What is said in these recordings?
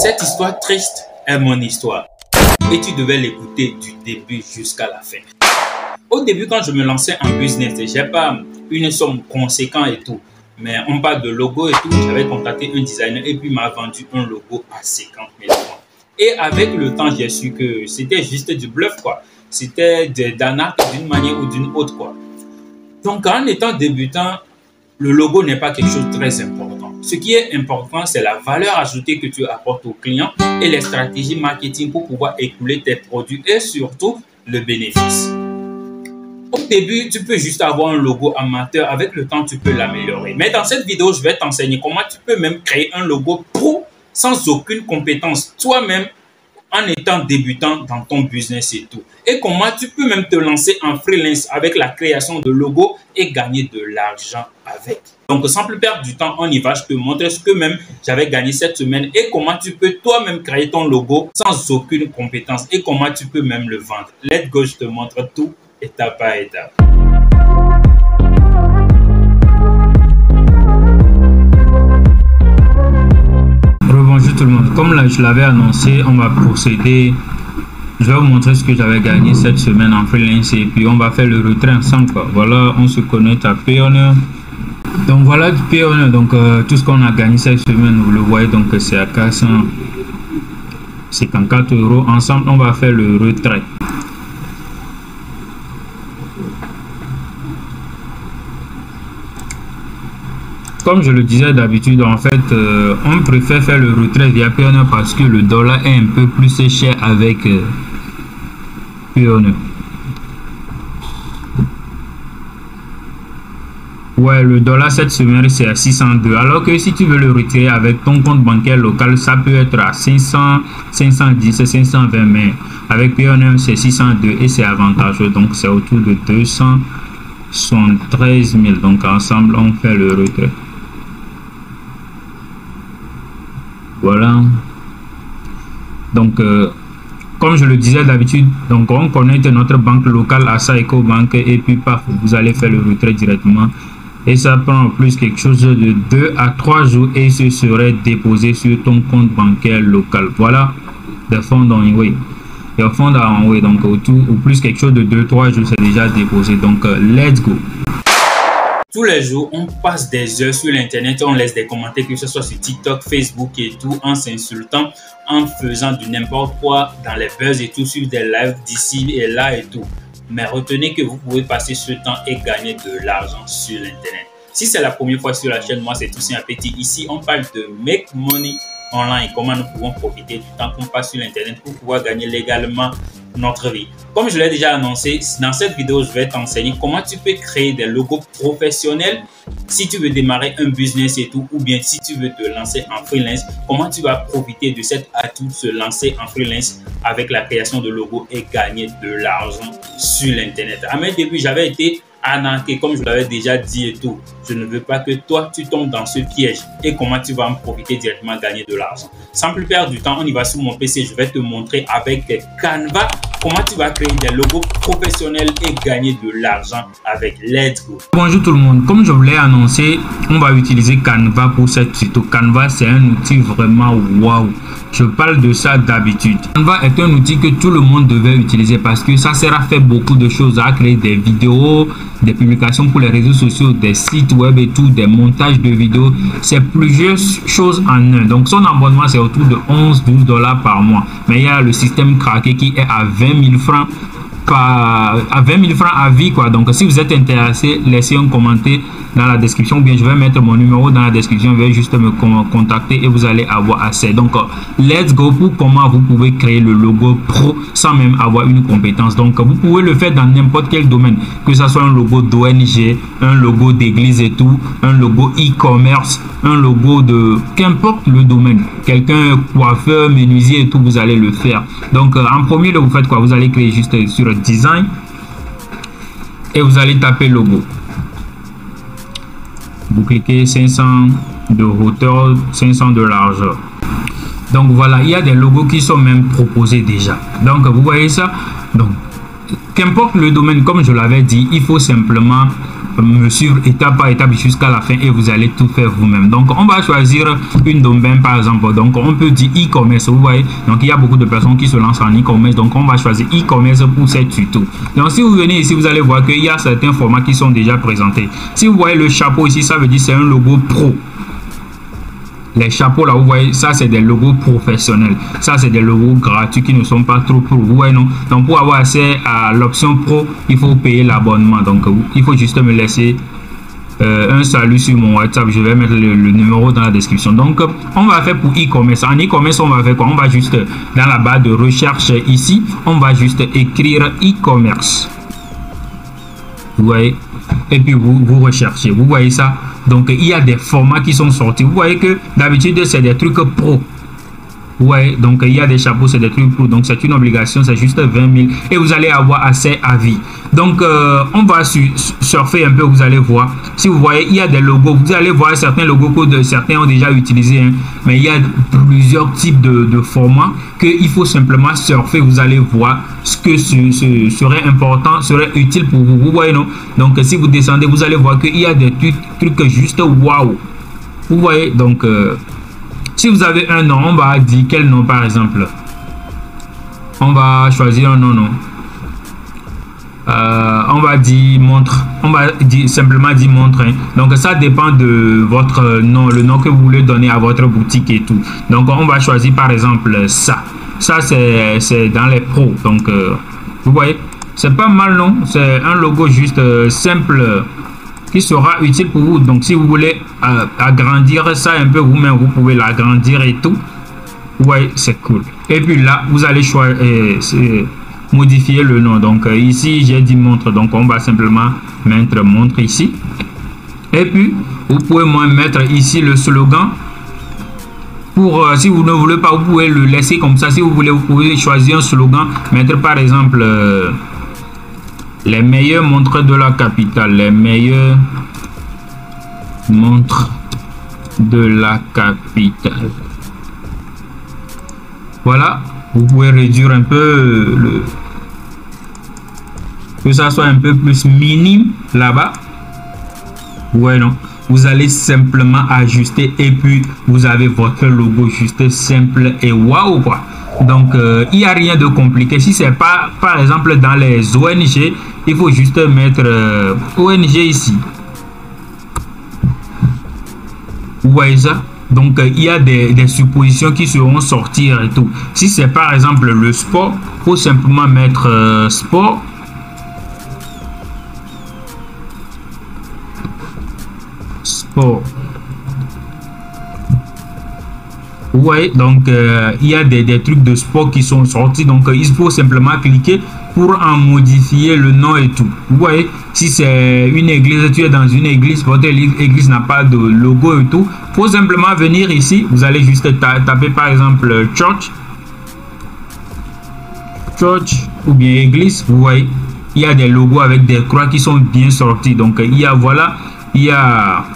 Cette histoire triste est mon histoire et tu devais l'écouter du début jusqu'à la fin. Au début, quand je me lançais en business, j'ai pas une somme conséquente et tout, mais on parle de logo et tout. J'avais contacté un designer et puis il m'a vendu un logo à 50 000 francs. Et avec le temps, j'ai su que c'était juste du bluff, quoi. C'était d'arnaque d'une manière ou d'une autre, quoi. Donc, en étant débutant, le logo n'est pas quelque chose de très important. Ce qui est important, c'est la valeur ajoutée que tu apportes aux clients et les stratégies marketing pour pouvoir écouler tes produits et surtout le bénéfice. Au début, tu peux juste avoir un logo amateur. Avec le temps, tu peux l'améliorer. Mais dans cette vidéo, je vais t'enseigner comment tu peux même créer un logo pro sans aucune compétence toi-même en étant débutant dans ton business et tout. Et comment tu peux même te lancer en freelance avec la création de logos et gagner de l'argent avec. Donc, sans plus perdre du temps, on y va. Je te montre ce que même j'avais gagné cette semaine et comment tu peux toi-même créer ton logo sans aucune compétence et comment tu peux même le vendre. Let's go, je te montre tout étape par étape. Bonjour tout le monde, comme là je l'avais annoncé, on va procéder. Je vais vous montrer ce que j'avais gagné cette semaine en freelance et puis on va faire le retrait ensemble, quoi. Voilà, on se connecte à Payoneer. Donc voilà du Payoneer, donc tout ce qu'on a gagné cette semaine, vous le voyez, donc c'est à 454 €. Ensemble, on va faire le retrait. Comme je le disais d'habitude, en fait, on préfère faire le retrait via Payoneer parce que le dollar est un peu plus cher avec Payoneer. Ouais, le dollar cette semaine c'est à 602. Alors que si tu veux le retirer avec ton compte bancaire local, ça peut être à 500, 510, 520. Mais avec Payoneer c'est 602 et c'est avantageux. Donc c'est autour de 273 000. Donc ensemble on fait le retrait. Voilà. Donc, comme je le disais d'habitude, donc on connecte notre banque locale à sa Ecobank et puis paf, vous allez faire le retrait directement. Et ça prend en plus quelque chose de 2 à 3 jours et ce serait déposé sur ton compte bancaire local. Voilà, de fond en way. Et au fond en way, donc autour ou plus quelque chose de 2-3 jours, c'est déjà déposé. Donc, let's go. Tous les jours, on passe des heures sur l'internet, on laisse des commentaires, que ce soit sur TikTok, Facebook et tout, en s'insultant, en faisant du n'importe quoi dans les buzz et tout, sur des lives d'ici et là et tout. Mais retenez que vous pouvez passer ce temps et gagner de l'argent sur l'internet. Si c'est la première fois sur la chaîne, moi c'est Toussaint Appétit. Ici, on parle de make money online, comment nous pouvons profiter du temps qu'on passe sur l'internet pour pouvoir gagner légalement notre vie. Comme je l'ai déjà annoncé, dans cette vidéo, je vais t'enseigner comment tu peux créer des logos professionnels si tu veux démarrer un business et tout, ou bien si tu veux te lancer en freelance, comment tu vas profiter de cet atout, se lancer en freelance avec la création de logos et gagner de l'argent sur l'internet. À mes débuts, j'avais été arnaqué, comme je l'avais déjà dit et tout. Je ne veux pas que toi, tu tombes dans ce piège. Et comment tu vas en profiter directement, gagner de l'argent. Sans plus perdre du temps, on y va sur mon PC. Je vais te montrer avec Canva comment tu vas créer des logos professionnels et gagner de l'argent avec. Let's go. Bonjour tout le monde. Comme je vous l'ai annoncé, on va utiliser Canva pour cette tuto. Canva, c'est un outil vraiment waouh. Je parle de ça d'habitude. Canva est un outil que tout le monde devait utiliser parce que ça sert à faire beaucoup de choses, à créer des vidéos, des publications pour les réseaux sociaux, des sites web et tout, des montages de vidéos. C'est plusieurs choses en un. Donc son abonnement c'est autour de 11-12 $ par mois. Mais il y a le système craqué qui est à 20 000 francs à 20 000 francs à vie, quoi. Donc si vous êtes intéressé, laissez un commentaire dans la description, ou bien je vais mettre mon numéro dans la description. Veuillez juste me contacter et vous allez avoir accès. Donc let's go pour comment vous pouvez créer le logo pro sans même avoir une compétence. Donc vous pouvez le faire dans n'importe quel domaine, que ce soit un logo d'ONG, un logo d'église et tout, un logo e-commerce, un logo de qu'importe le domaine, quelqu'un coiffeur, menuisier et tout, vous allez le faire. Donc en premier lieu, vous faites quoi? Vous allez créer juste sur design et vous allez taper logo. Vous cliquez 500 de hauteur, 500 de largeur. Donc voilà, il y a des logos qui sont même proposés déjà. Donc vous voyez ça. Donc qu'importe le domaine, comme je l'avais dit, il faut simplement me suivre étape par étape jusqu'à la fin et vous allez tout faire vous-même. Donc on va choisir une domaine par exemple. Donc on peut dire e-commerce, vous voyez. Donc il y a beaucoup de personnes qui se lancent en e-commerce. Donc on va choisir e-commerce pour ces tutos. Donc si vous venez ici, vous allez voir qu'il y a certains formats qui sont déjà présentés. Si vous voyez le chapeau ici, ça veut dire c'est un logo pro. Les chapeaux là, vous voyez, ça c'est des logos professionnels. Ça c'est des logos gratuits qui ne sont pas trop pro. Vous voyez, non? Donc pour avoir accès à l'option pro, il faut payer l'abonnement. Donc il faut juste me laisser un salut sur mon WhatsApp. Je vais mettre le numéro dans la description. Donc on va faire pour e-commerce. En e-commerce, on va faire quoi? On va juste dans la barre de recherche ici, on va juste écrire e-commerce. Vous voyez? Et puis vous recherchez. Vous voyez ça? Donc il y a des formats qui sont sortis. Vous voyez que d'habitude c'est des trucs pro. Ouais, donc il y a des chapeaux, c'est des trucs pro. Donc c'est une obligation, c'est juste 20 000 et vous allez avoir accès à vie. Donc on va surfer un peu, vous allez voir. Si vous voyez, il y a des logos. Vous allez voir certains logos que certains ont déjà utilisé, hein, mais il y a plusieurs types de formats qu'il faut simplement surfer. Vous allez voir ce que serait important, serait utile pour vous. Vous voyez, non? Donc si vous descendez, vous allez voir qu'il y a des trucs juste waouh. Vous voyez, donc si vous avez un nom, on va dire quel nom par exemple. On va choisir un nom. On va dire montre. On va dire, simplement dire montre. Hein. Donc ça dépend de votre nom, le nom que vous voulez donner à votre boutique et tout. Donc on va choisir par exemple ça. Ça c'est dans les pros. Donc vous voyez, c'est pas mal, non? C'est un logo juste simple qui sera utile pour vous. Donc si vous voulez agrandir ça un peu vous-même, vous pouvez l'agrandir et tout. Ouais, c'est cool. Et puis là, vous allez choisir modifier le nom. Donc ici, j'ai dit montre. Donc on va simplement mettre montre ici. Et puis, vous pouvez mettre ici le slogan. Pour si vous ne voulez pas, vous pouvez le laisser comme ça. Si vous voulez, vous pouvez choisir un slogan. Mettre par exemple les meilleures montres de la capitale. Les meilleures montres de la capitale. Voilà. Vous pouvez réduire un peu que ça soit un peu plus minime là-bas. Ouais, non. Vous allez simplement ajuster et puis vous avez votre logo juste simple et waouh quoi. Donc il n'y a rien de compliqué. Si c'est pas par exemple dans les ONG, il faut juste mettre ONG ici. Vous voyez ça? Donc il y a des suppositions qui seront sorties et tout. Si c'est par exemple le sport, il faut simplement mettre sport. Sport. Vous voyez, donc il y a des trucs de sport qui sont sortis. Donc il faut simplement cliquer pour en modifier le nom et tout. Vous voyez, si c'est une église, tu es dans une église, votre église n'a pas de logo et tout, il faut simplement venir ici. Vous allez juste taper par exemple church ou bien église. Vous voyez, il y a des logos avec des croix qui sont bien sortis. Donc il y a voilà, il y a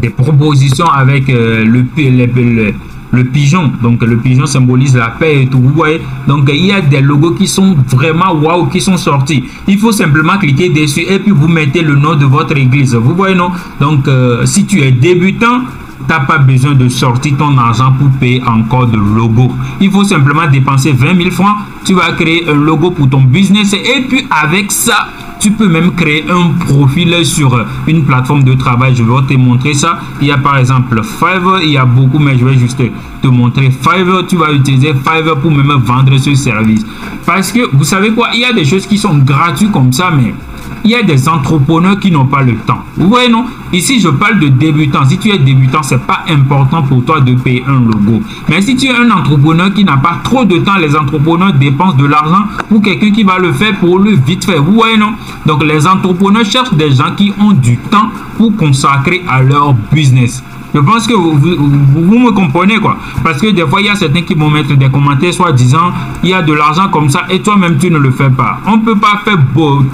des propositions avec le pigeon. Donc le pigeon symbolise la paix et tout. Vous voyez, donc il y a des logos qui sont vraiment waouh, qui sont sortis. Il faut simplement cliquer dessus et puis vous mettez le nom de votre église. Vous voyez, non? Donc si tu es débutant, tu n'as pas besoin de sortir ton argent pour payer encore de logo. Il faut simplement dépenser 20 000 francs. Tu vas créer un logo pour ton business et puis avec ça, tu peux même créer un profil sur une plateforme de travail. Je vais te montrer ça. Il y a par exemple Fiverr. Il y a beaucoup, mais je vais juste te montrer Fiverr. Tu vas utiliser Fiverr pour même vendre ce service. Parce que vous savez quoi? Il y a des choses qui sont gratuites comme ça, mais il y a des entrepreneurs qui n'ont pas le temps. Vous voyez, non? Ici, je parle de débutants. Si tu es débutant, c'est pas important pour toi de payer un logo. Mais si tu es un entrepreneur qui n'a pas trop de temps, les entrepreneurs dépensent de l'argent pour quelqu'un qui va le faire pour le vite fait. Vous voyez, non? Donc, les entrepreneurs cherchent des gens qui ont du temps pour consacrer à leur business. Je pense que vous me comprenez quoi. Parce que des fois, il y a certains qui vont mettre des commentaires soit disant il y a de l'argent comme ça et toi-même tu ne le fais pas. On ne peut pas faire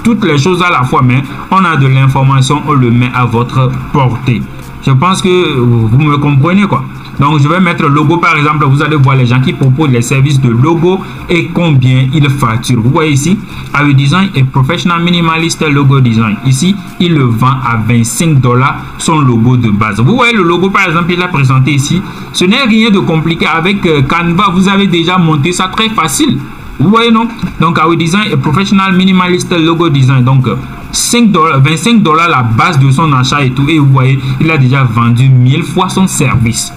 toutes les choses à la fois, mais on a de l'information, on le met à votre portée. Je pense que vous me comprenez quoi. Donc je vais mettre le logo par exemple. Vous allez voir les gens qui proposent les services de logo et combien ils facturent. Vous voyez ici, Awi Design et Professional Minimalist Logo Design. Ici, il le vend à $25 son logo de base. Vous voyez le logo par exemple, il a présenté ici. Ce n'est rien de compliqué. Avec Canva, vous avez déjà monté ça très facile. Vous voyez non? Donc Awi Design et Professional Minimalist Logo Design. Donc $25 la base de son achat et tout. Et vous voyez, il a déjà vendu 1000 fois son service.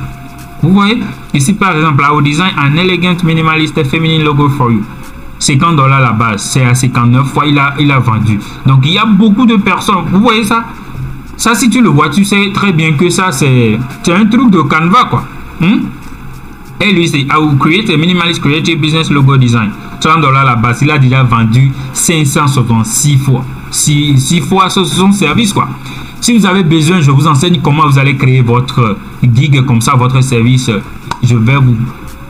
Vous voyez ici par exemple, Awi Design, un elegant minimalist feminine logo for you. $50 la base, c'est à 59 fois il a vendu. Donc il y a beaucoup de personnes. Vous voyez ça? Ça, si tu le vois, tu sais très bien que ça c'est un truc de Canva quoi. Et lui c'est I will create a minimalist creative business logo design. $30 la base, il a déjà vendu 566 fois. 6 fois son service quoi. Si vous avez besoin, je vous enseigne comment vous allez créer votre gig comme ça, votre service. Je vais vous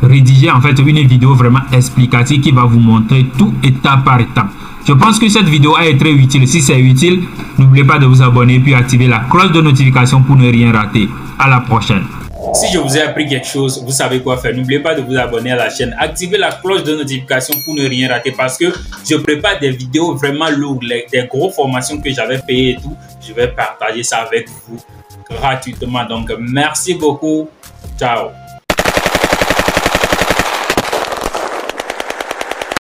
rédiger en fait une vidéo vraiment explicative qui va vous montrer tout étape par étape. Je pense que cette vidéo a été très utile. Si c'est utile, n'oubliez pas de vous abonner puis activer la cloche de notification pour ne rien rater. À la prochaine. Si je vous ai appris quelque chose, vous savez quoi faire. N'oubliez pas de vous abonner à la chaîne. Activez la cloche de notification pour ne rien rater parce que je prépare des vidéos vraiment lourdes, des grosses formations que j'avais payées et tout. Je vais partager ça avec vous gratuitement. Donc, merci beaucoup. Ciao.